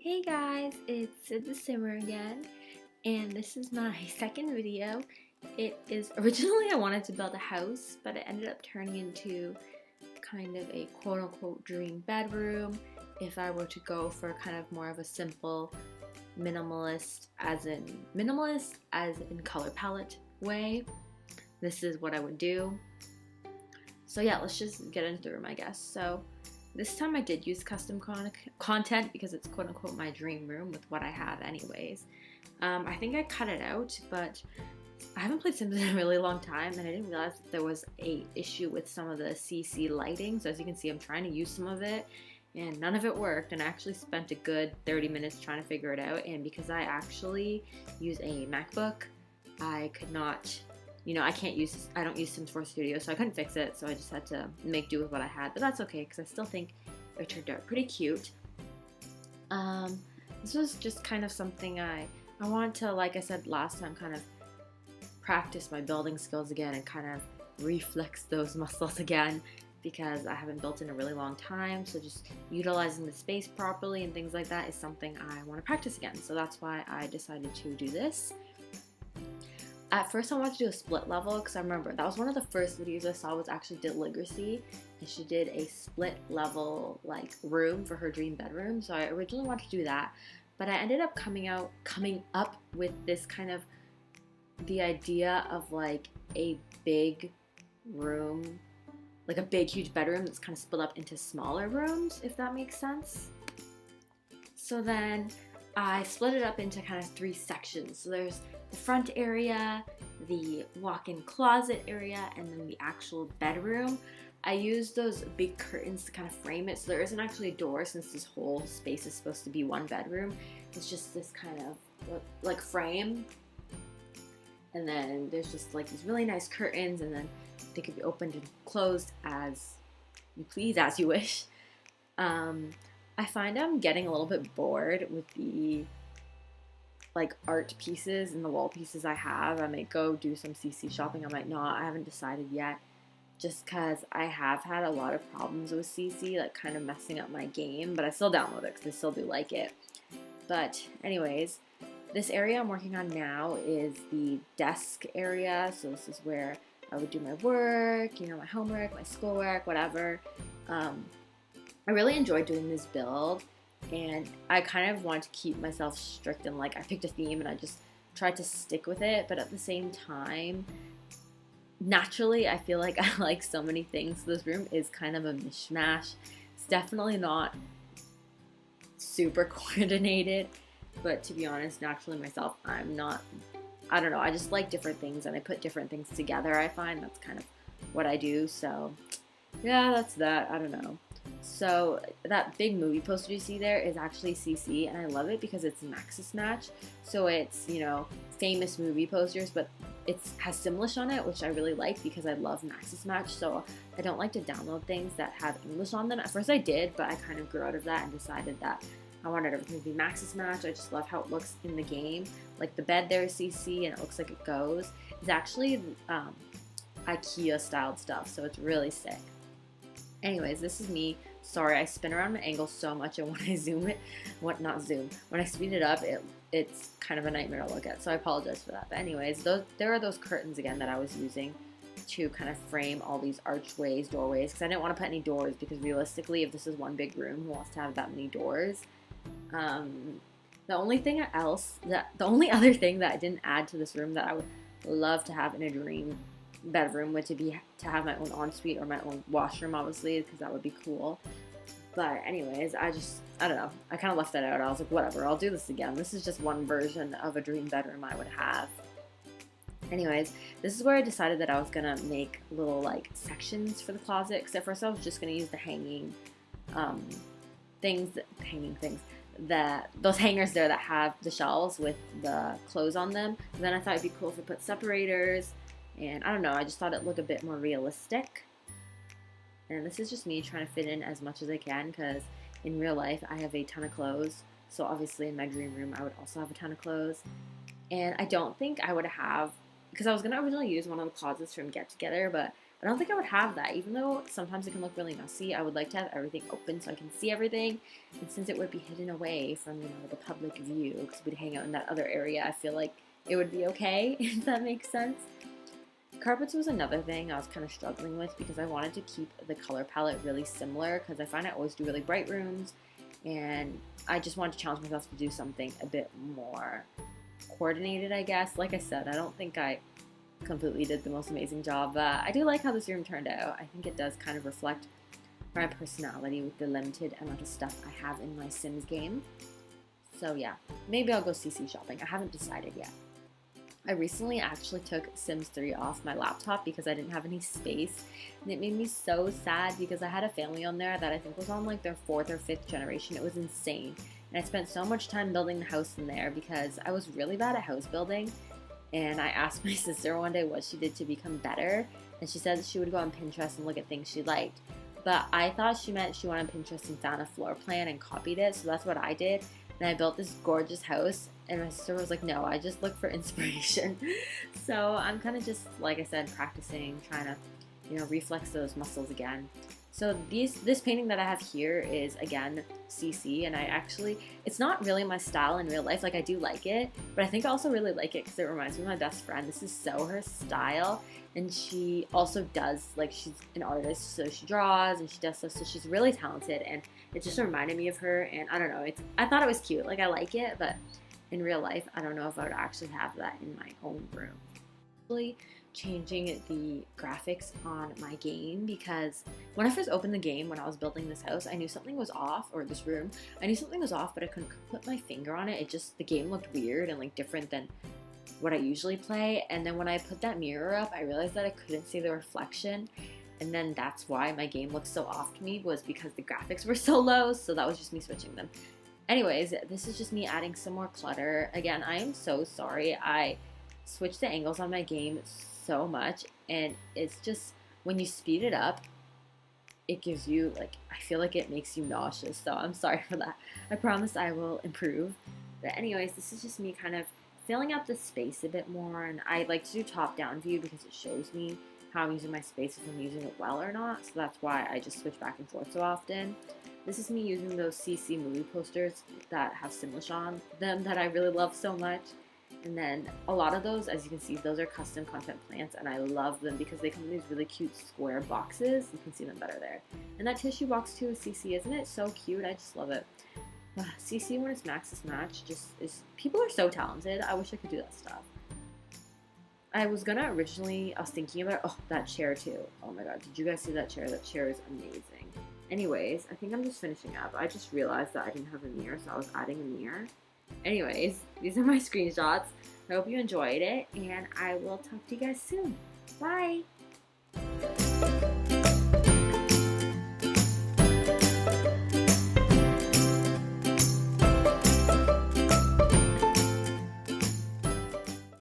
Hey guys, it's Sid the Simmer again, and this is my second video. It is originally I wanted to build a house, but it ended up turning into kind of a quote-unquote dream bedroom if I were to go for kind of more of a simple minimalist as in color palette way. This is what I would do. So yeah, let's just get into the room, I guess. So this time I did use custom content because it's quote-unquote my dream room with what I have anyways. I think I cut it out, but I haven't played Sims in a really long time and I didn't realize that there was a issue with some of the CC lighting. So as you can see, I'm trying to use some of it and none of it worked, and I actually spent a good 30 minutes trying to figure it out. And because I actually use a MacBook, I could not, I don't use Sims 4 Studio, so I couldn't fix it, so I just had to make do with what I had, but that's okay, because I still think it turned out pretty cute. This was just kind of something I wanted to, like I said last time, kind of practice my building skills again and kind of reflex those muscles again, because I haven't built in a really long time, so just utilizing the space properly and things like that is something I want to practice again, so that's why I decided to do this. At first I wanted to do a split level because I remember that was one of the first videos I saw was actually Deligracy, and she did a split level like room for her dream bedroom. So I originally wanted to do that, but I ended up coming up with this kind of the idea of like a big room, like a big huge bedroom that's kind of split up into smaller rooms, if that makes sense. So then I split it up into kind of 3 sections. So there's the front area, the walk-in closet area, and then the actual bedroom. I used those big curtains to kind of frame it, so there isn't actually a door since this whole space is supposed to be one bedroom. It's just this kind of like frame, and then there's just like these really nice curtains, and then they could be opened and closed as you please, as you wish. I find I'm getting a little bit bored with the like art pieces and the wall pieces I have. I might go do some CC shopping, I might not. I haven't decided yet, just because I have had a lot of problems with CC, like kind of messing up my game, but I still download it because I still do like it. But anyways, this area I'm working on now is the desk area, so this is where I would do my work, my homework, my schoolwork, whatever. I really enjoyed doing this build, and I kind of wanted to keep myself strict and like I picked a theme and I just tried to stick with it, but at the same time, naturally I feel like I like so many things. So this room is kind of a mishmash. It's definitely not super coordinated, but to be honest, naturally myself, I don't know, I just like different things and I put different things together. I find that's kind of what I do, so yeah, that's that. I don't know. So that big movie poster you see there is actually CC, and I love it because it's Maxis Match. So it's, famous movie posters, but it has Simlish on it, which I really like because I love Maxis Match. So I don't like to download things that have English on them. At first I did, but I kind of grew out of that and decided that I wanted everything to be Maxis Match. I just love how it looks in the game. Like the bed there is CC and it looks like it goes. It's actually IKEA styled stuff, so it's really sick. Anyways, this is me. Sorry, I spin around my angle so much, and when I when I speed it up, it's kind of a nightmare to look at, so I apologize for that. But anyways, there are those curtains again that I was using to kind of frame all these archways, doorways, because I didn't want to put any doors, because realistically, if this is one big room, who wants to have that many doors? The only other thing that I didn't add to this room that I would love to have in a dream bedroom would to have my own ensuite or my own washroom, obviously, because that would be cool. But anyways, I don't know, I kind of left that out. I was like, whatever, I'll do this again. This is just one version of a dream bedroom I would have. Anyways, this is where I decided that I was gonna make little like sections for the closet, because at first I was just gonna use the hanging things, those hangers there that have the shelves with the clothes on them. And then I thought it'd be cool if I put separators. And I don't know, I just thought it looked a bit more realistic. And this is just me trying to fit in as much as I can, because in real life I have a ton of clothes. So obviously in my dream room I would also have a ton of clothes. And I don't think I would have, because I was going to originally use one of the closets from Get Together, but I don't think I would have that. Even though sometimes it can look really messy, I would like to have everything open so I can see everything. And since it would be hidden away from, the public view, because we'd hang out in that other area, I feel like it would be okay, if that makes sense. Carpets was another thing I was kind of struggling with because I wanted to keep the color palette really similar because I find I always do really bright rooms, and I just wanted to challenge myself to do something a bit more coordinated, I guess. Like I said, I don't think I completely did the most amazing job, but I do like how this room turned out. I think it does kind of reflect my personality with the limited amount of stuff I have in my Sims game. So yeah, maybe I'll go CC shopping. I haven't decided yet. I recently actually took Sims 3 off my laptop because I didn't have any space, and it made me so sad because I had a family on there that I think was on like their 4th or 5th generation. It was insane, and I spent so much time building the house in there because I was really bad at house building, and I asked my sister one day what she did to become better, and she said that she would go on Pinterest and look at things she liked. But I thought she meant she went on Pinterest and found a floor plan and copied it, so that's what I did. And I built this gorgeous house, and my sister was like, no, I just look for inspiration. So I'm kind of just, like I said, practicing, trying to, reflex those muscles again. So this painting that I have here is, again, CC, and it's not really my style in real life. Like, I do like it, but I think I also really like it because it reminds me of my best friend. This is so her style, and she also does, like, she's an artist, so she draws and she does stuff, so she's really talented, and it just reminded me of her, and I don't know, I thought it was cute. Like, I like it, but in real life, I don't know if I would actually have that in my own room. Really changing the graphics on my game because when I first opened the game, when I was building this house, I knew something was off, or this room, I knew something was off, but I couldn't put my finger on it. The game looked weird and like different than what I usually play. And then when I put that mirror up, I realized that I couldn't see the reflection. And then that's why my game looked so off to me, was because the graphics were so low. So that was just me switching them. Anyways, this is just me adding some more clutter. Again, I am so sorry. I switched the angles on my game so much, and it's just, when you speed it up, it gives you, like, I feel like it makes you nauseous, so I'm sorry for that. I promise I will improve. But anyways, this is just me kind of filling out the space a bit more, and I like to do top-down view because it shows me how I'm using my space, if I'm using it well or not, so that's why I just switch back and forth so often. This is me using those CC movie posters that have Simlish on them that I really love so much. And then a lot of those, as you can see, those are custom content plants, and I love them because they come in these really cute square boxes. You can see them better there. And that tissue box too is CC, isn't it so cute? I just love it. CC when it's Max's match people are so talented. I wish I could do that stuff. I was thinking about, that chair too. Oh my god, did you guys see that chair? That chair is amazing. Anyways, I think I'm just finishing up. I just realized that I didn't have a mirror, so I was adding a mirror. Anyways, these are my screenshots. I hope you enjoyed it, and I will talk to you guys soon. Bye!